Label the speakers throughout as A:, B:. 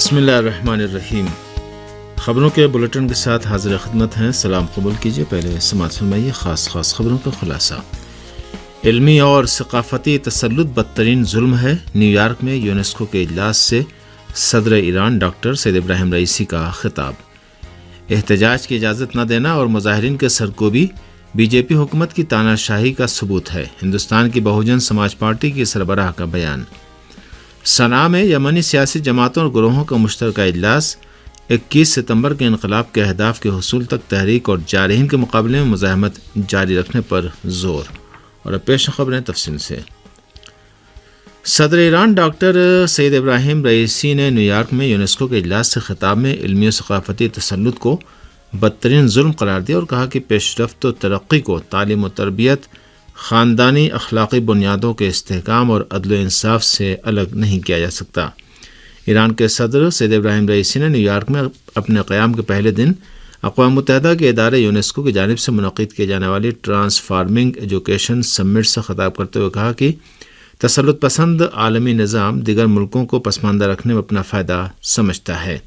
A: بسم اللہ الرحمن الرحیم۔ خبروں کے بلیٹن کے ساتھ حاضر خدمت ہیں۔ سلام قبول کیجیے۔ پہلے سماعت فرمائیے خاص خبروں کا خلاصہ۔ علمی اور ثقافتی تسلط بدترین ظلم ہے۔ نیو یارک میں یونیسکو کے اجلاس سے صدر ایران ڈاکٹر سید ابراہیم رئیسی کا خطاب۔ احتجاج کی اجازت نہ دینا اور مظاہرین کے سرکوبی بی جے پی حکومت کی تاناشاہی کا ثبوت ہے۔ ہندوستان کی بہوجن سماج پارٹی کی سربراہ کا بیان۔ صنعاء میں یمنی سیاسی جماعتوں اور گروہوں کا مشترکہ اجلاس۔ 21 ستمبر کے انقلاب کے اہداف کے حصول تک تحریک اور جارحین کے مقابلے میں مزاحمت جاری رکھنے پر زور۔ اور اب پیش خبریں تفصیل سے۔ صدر ایران ڈاکٹر سید ابراہیم رئیسی نے نیو یارک میں یونیسکو کے اجلاس سے خطاب میں علمی و ثقافتی تسلط کو بدترین ظلم قرار دیا اور کہا کہ پیش رفت و ترقی کو تعلیم و تربیت، خاندانی اخلاقی بنیادوں کے استحکام اور عدل و انصاف سے الگ نہیں کیا جا سکتا۔ ایران کے صدر سید ابراہیم رئیسی نے نیو یارک میں اپنے قیام کے پہلے دن اقوام متحدہ کے ادارے یونیسکو کی جانب سے منعقد کی جانے والی ٹرانسفارمنگ ایجوکیشن سمٹ سے خطاب کرتے ہوئے کہا کہ تسلط پسند عالمی نظام دیگر ملکوں کو پسماندہ رکھنے میں اپنا فائدہ سمجھتا ہے۔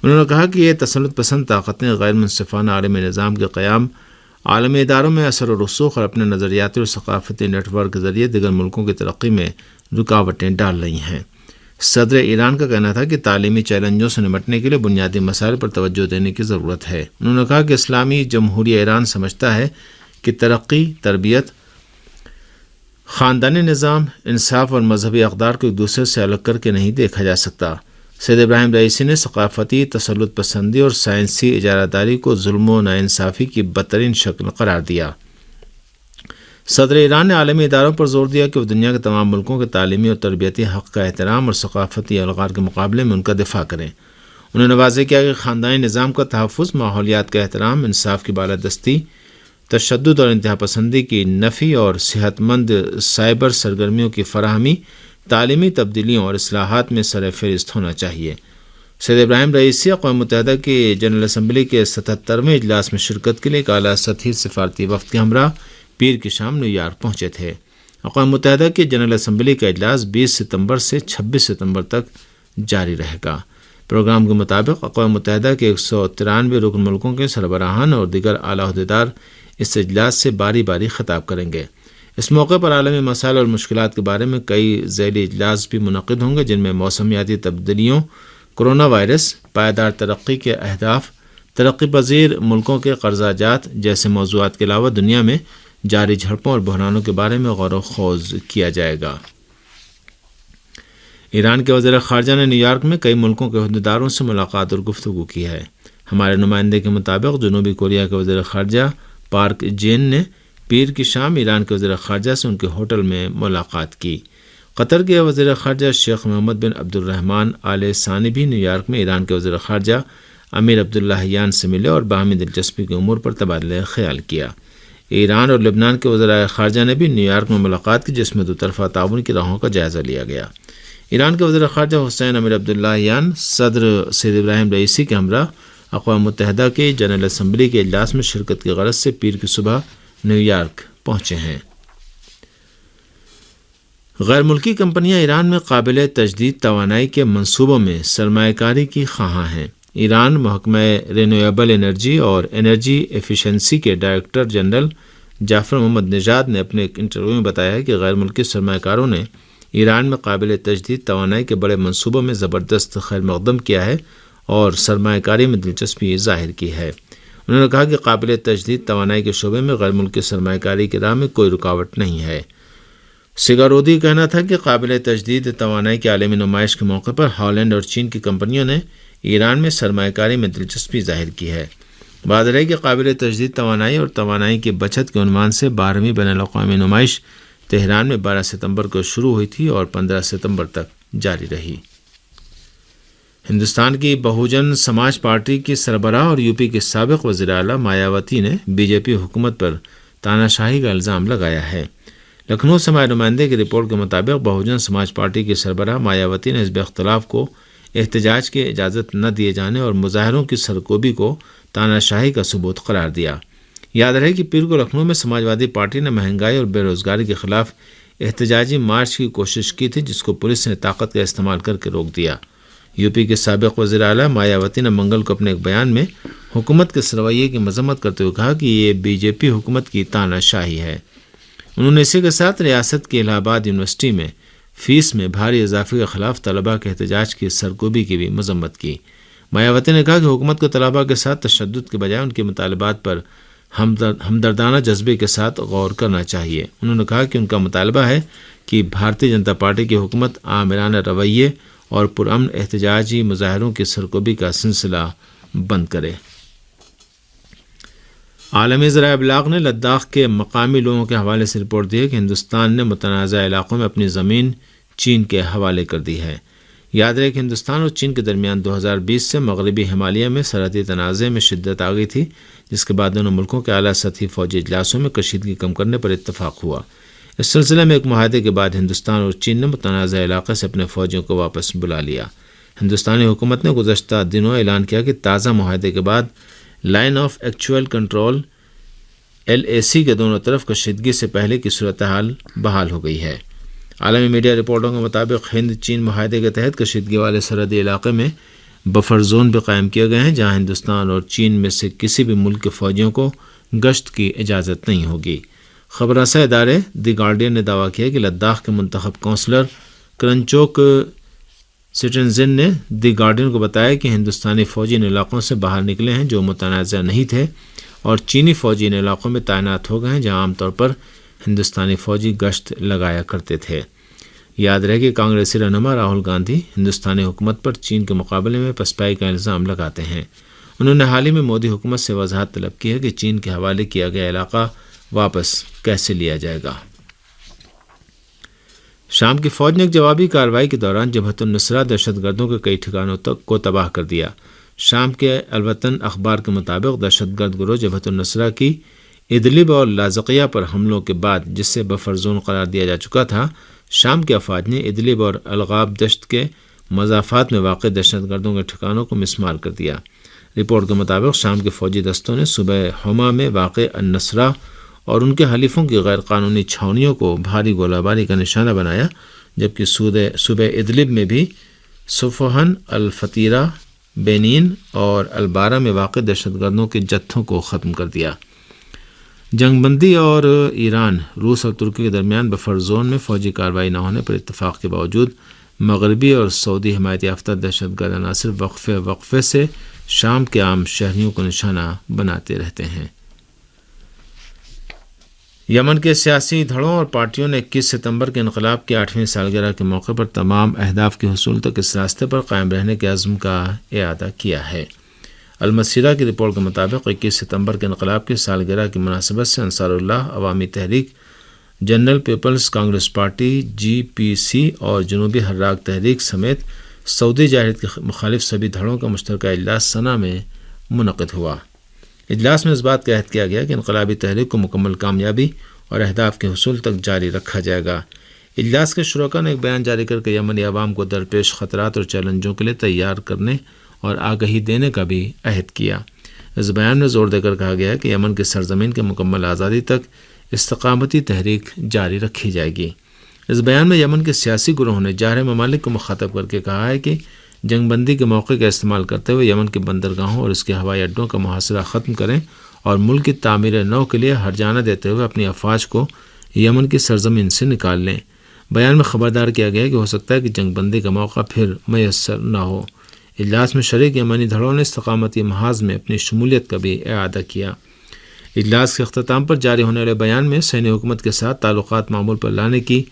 A: انہوں نے کہا کہ یہ تسلط پسند طاقتیں غیر منصفانہ عالمی نظام کے قیام، عالمی اداروں میں اثر و رسوخ اور اپنے نظریاتی اور ثقافتی نیٹ ورک کے ذریعے دیگر ملکوں کی ترقی میں رکاوٹیں ڈال رہی ہیں۔ صدر ایران کا کہنا تھا کہ تعلیمی چیلنجوں سے نمٹنے کے لیے بنیادی مسائل پر توجہ دینے کی ضرورت ہے۔ انہوں نے کہا کہ اسلامی جمہوریہ ایران سمجھتا ہے کہ ترقی، تربیت، خاندانی نظام، انصاف اور مذہبی اقدار کو ایک دوسرے سے الگ کر کے نہیں دیکھا جا سکتا۔ سید ابراہیم رئیسی نے ثقافتی تسلط پسندی اور سائنسی اجارہ داری کو ظلم و ناانصافی کی بدترین شکل قرار دیا۔ صدر ایران نے عالمی اداروں پر زور دیا کہ وہ دنیا کے تمام ملکوں کے تعلیمی اور تربیتی حق کا احترام اور ثقافتی الغار کے مقابلے میں ان کا دفاع کریں۔ انہوں نے واضح کیا کہ خاندانی نظام کا تحفظ، ماحولیات کا احترام، انصاف کی بالادستی، تشدد اور انتہا پسندی کی نفی اور صحت مند سائبر سرگرمیوں کی فراہمی تعلیمی تبدیلیوں اور اصلاحات میں سر فہرست ہونا چاہیے۔ سید ابراہیم رئیسی اقوام متحدہ کی جنرل اسمبلی کے 77ویں اجلاس میں شرکت کے لیے ایک اعلیٰ سطحی سفارتی وفد کے ہمراہ پیر کی شام نیو یارک پہنچے تھے۔ اقوام متحدہ کی جنرل اسمبلی کا اجلاس 20 ستمبر سے 26 ستمبر تک جاری رہے گا۔ پروگرام کے مطابق اقوام متحدہ کے 193 رکن ملکوں کے سربراہان اور دیگر اعلیٰ عہدیدار اس اجلاس سے باری باری خطاب کریں گے۔ اس موقع پر عالمی مسائل اور مشکلات کے بارے میں کئی ذیلی اجلاس بھی منعقد ہوں گے، جن میں موسمیاتی تبدیلیوں، کرونا وائرس، پائیدار ترقی کے اہداف، ترقی پذیر ملکوں کے قرضہ جات جیسے موضوعات کے علاوہ دنیا میں جاری جھڑپوں اور بحرانوں کے بارے میں غور و خوض کیا جائے گا۔ ایران کے وزیر خارجہ نے نیو یارک میں کئی ملکوں کے عہدیداروں سے ملاقات اور گفتگو کی ہے۔ ہمارے نمائندے کے مطابق جنوبی کوریا کے وزیر خارجہ پارک جین نے پیر کی شام ایران کے وزیر خارجہ سے ان کے ہوٹل میں ملاقات کی۔ قطر کے وزیر خارجہ شیخ محمد بن عبد الرحمن آل ثانی بھی نیو یارک میں ایران کے وزیر خارجہ امیر عبداللہیان سے ملے اور باہمی دلچسپی کے امور پر تبادلہ خیال کیا۔ ایران اور لبنان کے وزرائے خارجہ نے بھی نیو یارک میں ملاقات کی، جس میں دو طرفہ تعاون کی راہوں کا جائزہ لیا گیا۔ ایران کے وزیر خارجہ حسین امیر عبداللہیان صدر سید ابراہیم رئیسی کے ہمراہ اقوام متحدہ کے جنرل اسمبلی کے اجلاس میں شرکت کی غرض سے پیر کی صبح نیو یارک پہنچے ہیں۔ غیر ملکی کمپنیاں ایران میں قابل تجدید توانائی کے منصوبوں میں سرمایہ کاری کی خواہاں ہیں۔ ایران محکمہ رینیویبل انرجی اور انرجی ایفیشنسی کے ڈائریکٹر جنرل جعفر محمد نژاد نے اپنے ایک انٹرویو میں بتایا کہ غیر ملکی سرمایہ کاروں نے ایران میں قابل تجدید توانائی کے بڑے منصوبوں میں زبردست خیر مقدم کیا ہے اور سرمایہ کاری میں دلچسپی ظاہر کی ہے۔ انہوں نے کہا کہ قابل تجدید توانائی کے شعبے میں غیر ملکی سرمایہ کاری کی راہ میں کوئی رکاوٹ نہیں ہے۔ سگارودی کا کہنا تھا کہ قابل تجدید توانائی کی عالمی نمائش کے موقع پر ہالینڈ اور چین کی کمپنیوں نے ایران میں سرمایہ کاری میں دلچسپی ظاہر کی ہے۔ بات رہی کہ قابل تجدید توانائی اور توانائی کی بچت کے عنوان سے 12ویں بین الاقوامی نمائش تہران میں 12 ستمبر کو شروع ہوئی تھی اور 15 ستمبر تک جاری رہی۔ ہندوستان کی بہوجن سماج پارٹی کی سربراہ اور یو پی کے سابق وزیر اعلیٰ مایاوتی نے بی جے پی حکومت پر تاناشاہی کا الزام لگایا ہے۔ لکھنؤ سے ہمارے نمائندے کی رپورٹ کے مطابق بہوجن سماج پارٹی کی سربراہ مایاوتی نے حزب اختلاف کو احتجاج کی اجازت نہ دیے جانے اور مظاہروں کی سرکوبی کو تاناشاہی کا ثبوت قرار دیا۔ یاد رہے کہ پیر کو لکھنؤ میں سماجوادی پارٹی نے مہنگائی اور بے روزگاری کے خلاف احتجاجی مارچ کی کوشش کی تھی، جس کو پولیس نے طاقت کا استعمال کر کے روک دیا۔ یو پی کے سابق وزیر اعلیٰ مایاوتی نے منگل کو اپنے ایک بیان میں حکومت کے اس رویے کی مذمت کرتے ہوئے کہا کہ یہ بی جے پی حکومت کی تانا شاہی ہے۔ انہوں نے اسی کے ساتھ ریاست کی الہ آباد یونیورسٹی میں فیس میں بھاری اضافے کے خلاف طلباء کے احتجاج کی سرکوبی کی بھی مذمت کی۔ مایاوتی نے کہا کہ حکومت کو طلباء کے ساتھ تشدد کے بجائے ان کے مطالبات پر ہمدردانہ جذبے کے ساتھ غور کرنا چاہیے۔ انہوں نے کہا کہ ان کا مطالبہ ہے کہ بھارتیہ جنتا پارٹی کی حکومت آمرانہ رویے اور پرامن احتجاجی مظاہروں کی سرکوبی کا سلسلہ بند کرے۔ عالمی ذرائع ابلاغ نے لداخ کے مقامی لوگوں کے حوالے سے رپورٹ دی ہے کہ ہندوستان نے متنازع علاقوں میں اپنی زمین چین کے حوالے کر دی ہے۔ یاد رہے کہ ہندوستان اور چین کے درمیان 2020 سے مغربی ہمالیہ میں سرحدی تنازع میں شدت آ گئی تھی، جس کے بعد دونوں ملکوں کے اعلیٰ سطحی فوجی اجلاسوں میں کشیدگی کم کرنے پر اتفاق ہوا۔ اس سلسلے میں ایک معاہدے کے بعد ہندوستان اور چین نے متنازع علاقے سے اپنے فوجیوں کو واپس بلا لیا۔ ہندوستانی حکومت نے گزشتہ دنوں اعلان کیا کہ تازہ معاہدے کے بعد line of actual control LAC کے دونوں طرف کشیدگی سے پہلے کی صورتحال بحال ہو گئی ہے۔ عالمی میڈیا رپورٹوں کے مطابق ہند چین معاہدے کے تحت کشیدگی والے سرحدی علاقے میں بفر زون بھی قائم کیے گئے ہیں، جہاں ہندوستان اور چین میں سے کسی بھی ملک کے فوجیوں کو گشت کی اجازت نہیں ہوگی۔ خبر رساں ادارے دی گارڈین نے دعویٰ کیا کہ لداخ کے منتخب کونسلر کرنچوک سٹنزن نے دی گارڈین کو بتایا کہ ہندوستانی فوجی ان علاقوں سے باہر نکلے ہیں جو متنازع نہیں تھے، اور چینی فوجی ان علاقوں میں تعینات ہو گئے ہیں جہاں عام طور پر ہندوستانی فوجی گشت لگایا کرتے تھے۔ یاد رہے کہ کانگریسی رہنما راہل گاندھی ہندوستانی حکومت پر چین کے مقابلے میں پسپائی کا الزام لگاتے ہیں۔ انہوں نے حال ہی میں مودی حکومت سے وضاحت طلب کی ہے کہ چین کے حوالے کیا گیا علاقہ واپس کیسے لیا جائے گا۔ شام کی فوج نے ایک جوابی کارروائی کے دوران جبہت النصرہ دہشت گردوں کے کئی ٹھکانوں کو تباہ کر دیا۔ شام کے الوطن اخبار کے مطابق دہشت گرد گروہ جبہت النصرہ کی ادلب اور لاذقیہ پر حملوں کے بعد، جس سے بفر زون قرار دیا جا چکا تھا، شام کے افواج نے ادلب اور الغاب دشت کے مضافات میں واقع دہشت گردوں کے ٹھکانوں کو مسمار کر دیا۔ رپورٹ کے مطابق شام کے فوجی دستوں نے صوبہ حما میں واقع النصرہ اور ان کے حلیفوں کی غیر قانونی چھاؤنیوں کو بھاری گولہ باری کا نشانہ بنایا، جبکہ صوبہ ادلب میں بھی صفوہن، الفتیرہ، بینین اور البارہ میں واقع دہشت گردوں کے جتھوں کو ختم کر دیا۔ جنگ بندی اور ایران، روس اور ترکی کے درمیان بفر زون میں فوجی کارروائی نہ ہونے پر اتفاق کے باوجود مغربی اور سعودی حمایت یافتہ دہشت گرد عناصر وقفے سے شام کے عام شہریوں کو نشانہ بناتے رہتے ہیں۔ یمن کے سیاسی دھڑوں اور پارٹیوں نے 21 ستمبر کے انقلاب کی 8ویں سالگرہ کے موقع پر تمام اہداف کے حصول تک اس راستے پر قائم رہنے کے عزم کا اعادہ کیا ہے۔ المسیرہ کی رپورٹ کے مطابق 21 ستمبر کے انقلاب کی سالگرہ کی مناسبت سے انصار اللہ عوامی تحریک، general people's congress party GPC اور جنوبی حراک تحریک سمیت سعودی جارحیت کے مخالف سبھی دھڑوں کا مشترکہ اجلاس صنعا میں منعقد ہوا۔ اجلاس میں اس بات کا عہد کیا گیا کہ انقلابی تحریک کو مکمل کامیابی اور اہداف کے حصول تک جاری رکھا جائے گا۔ اجلاس کے شرکاء نے ایک بیان جاری کر کے یمنی عوام کو درپیش خطرات اور چیلنجوں کے لیے تیار کرنے اور آگہی دینے کا بھی عہد کیا۔ اس بیان میں زور دے کر کہا گیا ہے کہ یمن کی سرزمین کے مکمل آزادی تک استقامتی تحریک جاری رکھی جائے گی۔ اس بیان میں یمن کے سیاسی گروہوں نے جارح ممالک کو مخاطب کر کے کہا ہے کہ جنگ بندی کے موقع کا استعمال کرتے ہوئے یمن کے بندرگاہوں اور اس کے ہوائی اڈوں کا محاصرہ ختم کریں اور ملک کی تعمیر نو کے لیے ہرجانہ دیتے ہوئے اپنی افواج کو یمن کی سرزمین سے نکال لیں۔ بیان میں خبردار کیا گیا کہ ہو سکتا ہے کہ جنگ بندی کا موقع پھر میسر نہ ہو۔ اجلاس میں شریک یمنی دھڑوں نے استقامتی محاذ میں اپنی شمولیت کا بھی اعادہ کیا۔ اجلاس کے اختتام پر جاری ہونے والے بیان میں سینی حکومت کے ساتھ تعلقات معمول پر لانے کی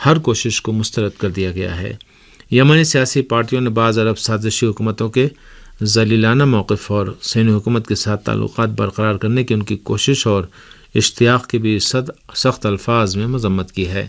A: ہر کوشش کو مسترد کر دیا گیا ہے۔ یمنی سیاسی پارٹیوں نے بعض عرب سازشی حکومتوں کے ذلیلانہ موقف اور سینی حکومت کے ساتھ تعلقات برقرار کرنے کی ان کی کوشش اور اشتیاق کی بھی سخت الفاظ میں مذمت کی ہے۔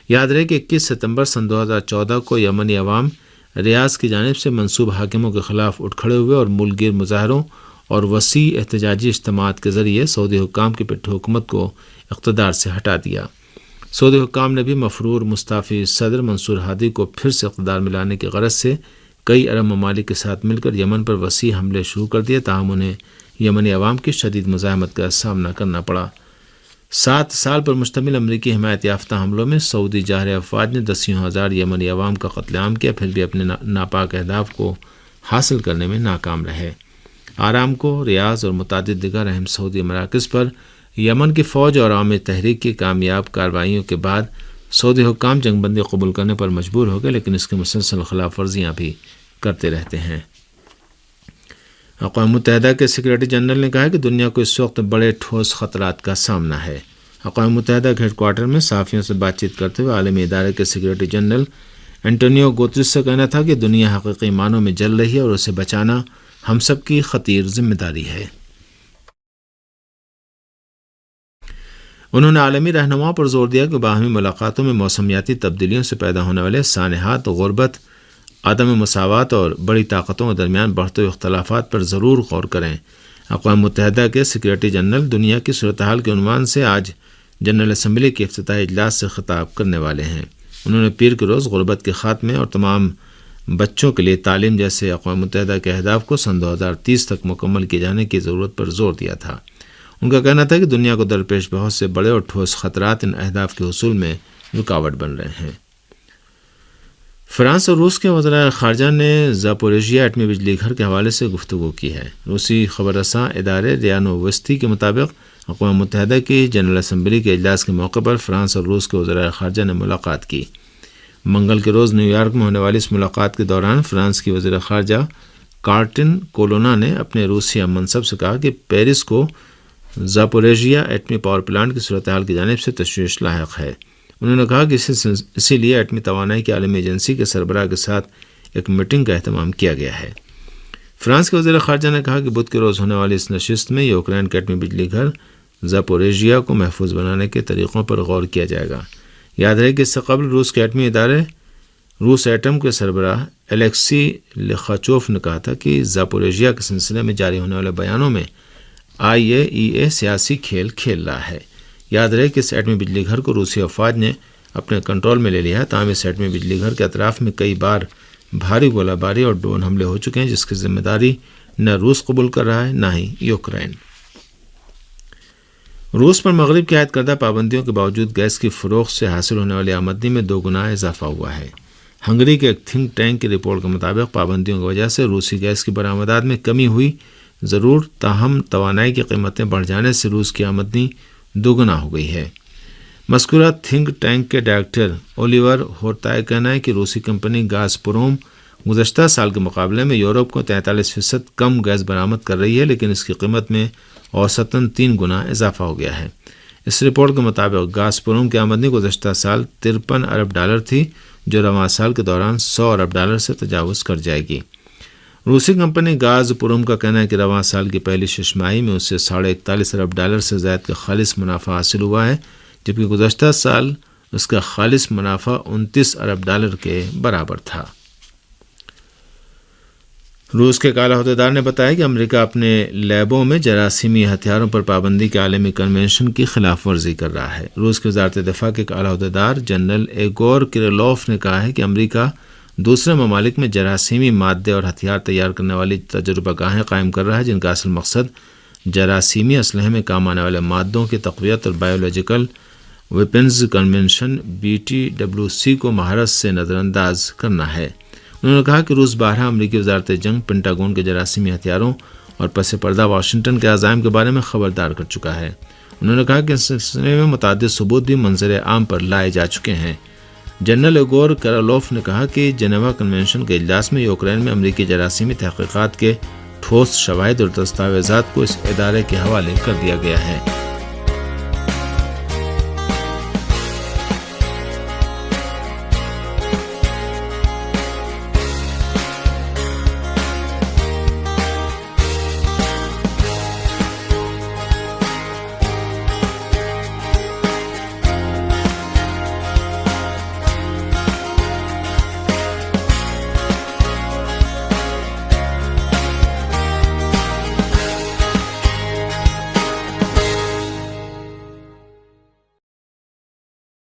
A: یاد رہے کہ 21 ستمبر سن 2014 کو یمنی عوام ریاض کی جانب سے منصوب حاکموں کے خلاف اٹھ کھڑے ہوئے اور ملک گیر مظاہروں اور وسیع احتجاجی اجتماعات کے ذریعے سعودی حکام کی پٹھ حکومت کو اقتدار سے ہٹا دیا۔ سعودی حکام نے بھی مفرور مستعفی صدر منصور ہادی کو پھر سے اقتدار میں لانے کی غرض سے کئی عرب ممالک کے ساتھ مل کر یمن پر وسیع حملے شروع کر دیے، تاہم انہیں یمنی عوام کی شدید مزاحمت کا سامنا کرنا پڑا۔ 7 سال پر مشتمل امریکی حمایت یافتہ حملوں میں سعودی جارحہ افواج نے دسیوں ہزار یمنی عوام کا قتل عام کیا، پھر بھی اپنے ناپاک اہداف کو حاصل کرنے میں ناکام رہے۔ آرامکو، ریاض اور متعدد دیگر اہم سعودی مراکز پر یمن کی فوج اور عوامی تحریک کی کامیاب کارروائیوں کے بعد سعودی حکام جنگ بندی قبول کرنے پر مجبور ہو گئے، لیکن اس کی مسلسل خلاف ورزیاں بھی کرتے رہتے ہیں۔ اقوام متحدہ کے سیکرٹری جنرل نے کہا کہ دنیا کو اس وقت بڑے ٹھوس خطرات کا سامنا ہے۔ اقوام متحدہ کے ہیڈ کوارٹر میں صحافیوں سے بات چیت کرتے ہوئے عالمی ادارے کے سیکرٹری جنرل انٹونیو گوتریس کا کہنا تھا کہ دنیا حقیقی معنوں میں جل رہی ہے اور اسے بچانا ہم سب کی خطیر ذمہ داری ہے۔ انہوں نے عالمی رہنماؤں پر زور دیا کہ باہمی ملاقاتوں میں موسمیاتی تبدیلیوں سے پیدا ہونے والے سانحات، غربت، عدم مساوات اور بڑی طاقتوں کے درمیان بڑھتے ہوئے اختلافات پر ضرور غور کریں۔ اقوام متحدہ کے سیکرٹری جنرل دنیا کی صورتحال کے عنوان سے آج جنرل اسمبلی کے افتتاحی اجلاس سے خطاب کرنے والے ہیں۔ انہوں نے پیر کے روز غربت کے خاتمے اور تمام بچوں کے لیے تعلیم جیسے اقوام متحدہ کے اہداف کو سن 2030 تک مکمل کیے جانے کی ضرورت پر زور دیا تھا۔ ان کا کہنا تھا کہ دنیا کو درپیش بہت سے بڑے اور ٹھوس خطرات ان اہداف کے حصول میں رکاوٹ بن رہے ہیں۔ فرانس اور روس کے وزرائے خارجہ نے زاپوریژیا ایٹمی بجلی گھر کے حوالے سے گفتگو کی ہے۔ روسی خبر رساں ادارے ریا نووستی کے مطابق اقوام متحدہ کی جنرل اسمبلی کے اجلاس کے موقع پر فرانس اور روس کے وزرائے خارجہ نے ملاقات کی۔ منگل کے روز نیو یارک میں ہونے والی اس ملاقات کے دوران فرانس کی وزیر خارجہ کارٹن کولونا نے اپنے روسی ہم منصب سے کہا کہ پیرس کو زاپوریژیا ایٹمی پاور پلانٹ کی صورتحال کی جانب سے تشویش لاحق ہے۔ انہوں نے کہا کہ اسی لیے ایٹمی توانائی کی عالمی ایجنسی کے سربراہ کے ساتھ ایک میٹنگ کا اہتمام کیا گیا ہے۔ فرانس کے وزیر خارجہ نے کہا کہ بدھ کے روز ہونے والی اس نشست میں یوکرین کے ایٹمی بجلی گھر زاپوریژیا کو محفوظ بنانے کے طریقوں پر غور کیا جائے گا۔ یاد رہے کہ اس سے قبل روس کے ایٹمی ادارے روس ایٹم کے سربراہ الیکسی لخاچوف نے کہا تھا کہ زاپوریژیا کے سلسلے میں جاری ہونے والے بیانوں میں IAEA سیاسی کھیل کھیل رہا ہے۔ یاد رہے کہ اس ایٹمی بجلی گھر کو روسی افواج نے اپنے کنٹرول میں لے لیا ہے، تاہم اس ایٹمی بجلی گھر کے اطراف میں کئی بار بھاری گولہ باری اور ڈرون حملے ہو چکے ہیں، جس کی ذمہ داری نہ روس قبول کر رہا ہے نہ ہی یوکرین۔ روس پر مغرب کی عائد کردہ پابندیوں کے باوجود گیس کی فروخت سے حاصل ہونے والی آمدنی میں 2 گنا اضافہ ہوا ہے۔ ہنگری کے ایک تھنک ٹینک کی رپورٹ کے مطابق پابندیوں کی وجہ سے روسی گیس کی برآمدات میں کمی ہوئی ضرور، تاہم توانائی کی قیمتیں بڑھ جانے سے روس کی آمدنی 2 گنا ہو گئی ہے۔ مذکورہ تھنک ٹینک کے ڈائریکٹر اولیور ہورتا کا کہنا ہے کہ روسی کمپنی گاز پروم گزشتہ سال کے مقابلے میں یورپ کو 43% کم گیس برآمد کر رہی ہے، لیکن اس کی قیمت میں اوسطاً 3 گنا اضافہ ہو گیا ہے۔ اس رپورٹ کے مطابق گاز پروم کی آمدنی گزشتہ سال $53 ارب تھی، جو رواں سال کے دوران $100 ارب سے تجاوز کر جائے گی۔ روسی کمپنی گاز پروم کا کہنا ہے کہ رواں سال کی پہلی 6 ماہی میں اسے $41 ارب سے زائد کا خالص منافع حاصل ہوا ہے، جبکہ گزشتہ سال اس کا خالص منافع $29 ارب کے برابر تھا۔ روس کے اعلیٰ عہدیدار نے بتایا کہ امریکہ اپنے لیبوں میں جراثیمی ہتھیاروں پر پابندی کے عالمی کنونشن کی خلاف ورزی کر رہا ہے۔ روس کی وزارت دفاع کے اعلیٰ عہدیدار جنرل ایگور کریلوف نے کہا ہے کہ امریکہ دوسرے ممالک میں جراثیمی مادے اور ہتھیار تیار کرنے والی تجربہ گاہیں قائم کر رہا ہے، جن کا اصل مقصد جراثیمی اسلحے میں کام آنے والے مادوں کی تقویت اور بایولوجیکل ویپنز کنونشن BTWC کو مہارت سے نظر انداز کرنا ہے۔ انہوں نے کہا کہ روس بارہا امریکی وزارت جنگ پینٹاگون کے جراثیمی ہتھیاروں اور پس پردہ واشنگٹن کے عزائم کے بارے میں خبردار کر چکا ہے۔ انہوں نے کہا کہ اس سلسلے میں متعدد ثبوت بھی منظر عام پر لائے جا چکے ہیں۔ جنرل ایگور کریلوف نے کہا کہ جنیوا کنونشن کے اجلاس میں یوکرین میں امریکی جراثیمی تحقیقات کے ٹھوس شواہد اور دستاویزات کو اس ادارے کے حوالے کر دیا گیا ہے۔